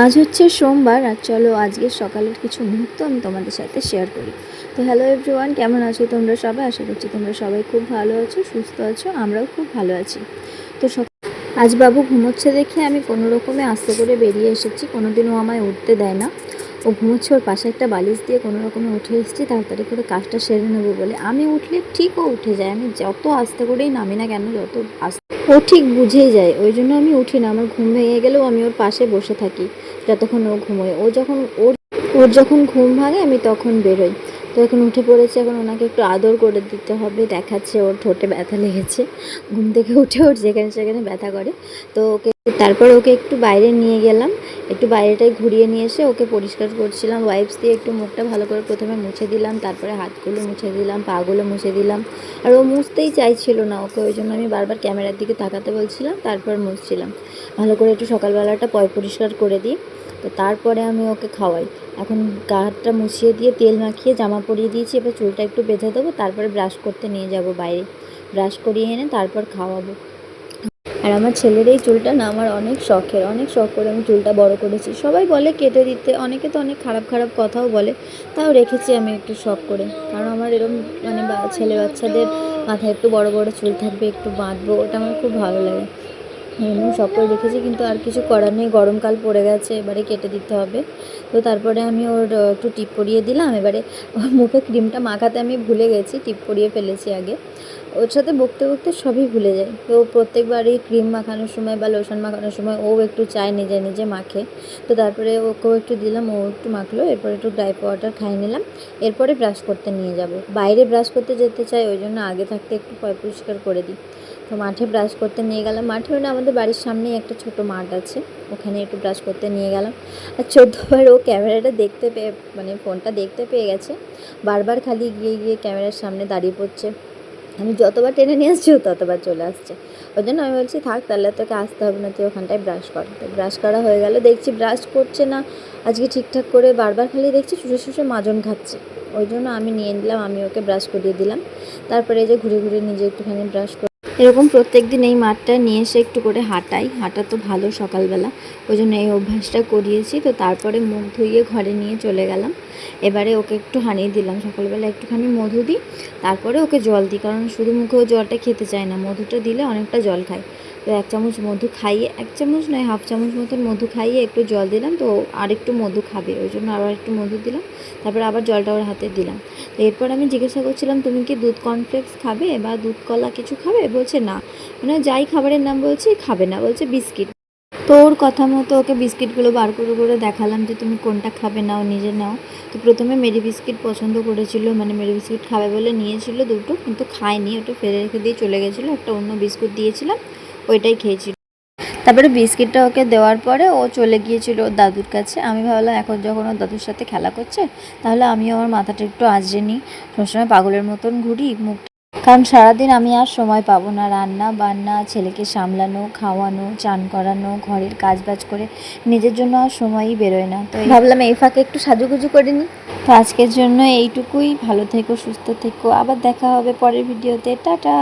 আজ হচ্ছে সোমবার, আর চলো আজকে সকালের কিছু মুহূর্ত আমি তোমাদের সাথে শেয়ার করি। তো হ্যালো এভরিওয়ান, কেমন আছো তোমরা সবাই? আশা করছি তোমরা সবাই খুব ভালো আছো, সুস্থ আছো, আমরাও খুব ভালো আছি। তো আজ বাবু ঘুমোচ্ছে দেখে আমি কোনো রকমে আস্তে করে বেরিয়ে এসেছি। কোনোদিনও আমায় উঠতে দেয় না, ও ঘুমোচ্ছে, ওর পাশে একটা বালিশ দিয়ে কোনো রকমে উঠে এসেছি তাড়াতাড়ি করে কাজটা সেরে নেবো বলে। আমি উঠলে ঠিক ও উঠে যায়, আমি যত আস্তে করেই নামি না কেন, যত আস্তে ও ঠিক বুঝেই যায়, ওই জন্য আমি উঠি না। আমার ঘুম ভেঙে গেলেও আমি ওর পাশে বসে থাকি যতক্ষণ ও ঘুমোয়। ওর যখন ঘুম ভাঙে আমি তখন বেরোই। তো এখন উঠে পড়েছে, এখন ওনাকে একটু আদর করে দিতে হবে। দেখাচ্ছে ওর ঠোঁটে ব্যথা লেগেছে, ঘুম থেকে উঠে ওর যেখানে সেখানে ব্যথা করে। তো তারপর ওকে একটু বাইরে নিয়ে গেলাম, একটু বাইরেটাই ঘুরিয়ে নিয়ে এসে ওকে পরিষ্কার করছিলাম। ওয়াইপস দিয়ে একটু মুখটা ভালো করে প্রথমে মুছে দিলাম, তারপরে হাতগুলো মুছে দিলাম, পাগুলো মুছে দিলাম। আর ও মুছতেই চাইছিল না ওকে, ওই জন্য আমি বারবার ক্যামেরার দিকে তাকাতে বলছিলাম, তারপর মুছছিলাম। ভালো করে একটু সকালবেলাটা পরিষ্কার করে দিই, তো তারপরে আমি ওকে খাওয়াই। এখন গা হাতটা মুছিয়ে দিয়ে তেল মাখিয়ে জামা পরিয়ে দিয়েছি, এবার চুলটা একটু বেঁধে দেবো, তারপরে ব্রাশ করতে নিয়ে যাব বাইরে। ব্রাশ করিয়ে এনে তারপর খাওয়াবো। আর আমার ছেলের এই চুলটা না আমার অনেক শখের, অনেক শখ করে আমি চুলটা বড় করেছি। সবাই বলে কেটে দিতে, অনেকে তো অনেক খারাপ খারাপ কথাও বলে, তাও রেখেছি আমি একটু শখ করে। কারণ আমার এরকম মানে ছেলে বাচ্চাদের মাথায় একটু বড় বড় চুল থাকবে, একটু বাঁধবো, ওটা আমার খুব ভালো লাগে। এমনি শখ করে রেখেছি, কিন্তু আর কিছু করার নেই, গরমকাল পড়ে গেছে, এবারে কেটে দিতে হবে। তো তারপরে আমি ওর একটু টিপ পরিয়ে দিলাম। এবারে মুখে ক্রিমটা মাখাতে আমি ভুলে গেছি, টিপ পরিয়ে ফেলেছি আগে। ওর সাথে বকতে বকতে সবই ভুলে যায়। তো প্রত্যেকবারই ক্রিম মাখানোর সময় বা লোশন মাখানোর সময় ও একটু চায় নিজে নিজে মাখে। তো তারপরে ওকেও একটু দিলাম, ও একটু মাখলো, এরপর একটু ড্রাই ওয়াটার খাইয়ে নিলাম। এরপরে ব্রাশ করতে নিয়ে যাব, বাইরে ব্রাশ করতে যেতে চাই, ওই জন্য আগে থাকতে একটু পরিষ্কার করে দিই। তো মাঠে ব্রাশ করতে নিয়ে গেলাম। মাঠেও না, আমাদের বাড়ির সামনেই একটা ছোটো মাঠ আছে, ওখানে একটু ব্রাশ করতে নিয়ে গেলাম। আর 14বার ও ক্যামেরাটা দেখতে পেয়ে, মানে ফোনটা দেখতে পেয়ে গেছে, বারবার খালি গিয়ে গিয়ে ক্যামেরার সামনে দাঁড়িয়ে পড়ছে। আমি যতবার টেনে নিয়ে আসছি ও ততবার চলে আসছে। ওই জন্য আমি বলছি থাক, তাহলে তোকে আসতে হবে না, তুই ওখানটায় ব্রাশ কর। তো ব্রাশ করা হয়ে গেল, দেখছি ব্রাশ করছে না আজকে ঠিকঠাক করে, বারবার খালি দেখছি শুষে শুষে মাজন খাচ্ছে। ওই জন্য আমি নিয়ে নিলাম, আমি ওকে ব্রাশ করিয়ে দিলাম। তারপরে এই যে ঘুরে ঘুরে নিজে একটুখানি ব্রাশ করে এরকম প্রত্যেক দিন এই মাঠটায় নিয়ে এসে একটু করে হাঁটা তো ভালো সকালবেলা, ওই জন্য এই অভ্যাসটা করিয়েছি। তো তারপরে মুখ ধুইয়ে ঘরে নিয়ে চলে গেলাম। এবারে ওকে একটু হানিয়ে দিলাম, সকালবেলা একটুখানি মধু দিই, তারপরে ওকে জল দিই, কারণ শুধু মুখেও জলটা খেতে চায় না, মধুটা দিলে অনেকটা জল খায়। তো 1 চামচ মধু খাইয়ে, 1 চামচ নয়, হাফ চামচ মতন মধু খাইয়ে একটু জল দিলাম, তো আর একটু মধু খাবে, ওই জন্য আরও একটু মধু দিলাম। তারপরে আবার জলটা ওর হাতে দিলাম। তো এরপর আমি জিজ্ঞাসা করছিলাম, তুমি কি দুধ কর্নফ্লেক্স খাবে বা দুধ কলা কিছু খাবে? বলছে না, মানে যাই খাবারের নাম বলছি খাবে না, বলছে বিস্কিট। তো ওর কথা মতো ওকে বিস্কিটগুলো বার করে করে দেখালাম যে তুমি কোনটা খাবে, নাও, নিজে নাও। তো প্রথমে মেরি বিস্কিট পছন্দ করেছিল, মানে মেরি বিস্কিট খাবে বলে নিয়েছিল দুটো, কিন্তু খায়নি, ওটা ফেলে রেখে দিয়ে চলে গেছিলো। একটা অন্য বিস্কুট দিয়েছিলাম, ওইটাই খেয়েছিল। তারপরে বিস্কিটটা ওকে দেওয়ার পরে ও চলে গিয়েছিল ওর দাদুর কাছে। আমি ভাবলাম এখন যখন ওর দাদুর সাথে খেলা করছে, তাহলে আমিও আমার মাথাটা একটু আঁচড়ে নিই। সবসময় পাগলের মতন ঘুরি মুখ, কারণ সারাদিন আমি আর সময় পাবো না, রান্না বান্না, ছেলেকে সামলানো, খাওয়ানো, চান করানো, ঘরের কাজ বাজ করে নিজের জন্য আর সময়ই বেরোয় না। তো ভাবলাম এই ফাঁকে একটু সাজুগুজু করে নিই। তো আজকের জন্য এইটুকুই, ভালো থেকো, সুস্থ থেকো, আবার দেখা হবে পরের ভিডিওতে, টাটা।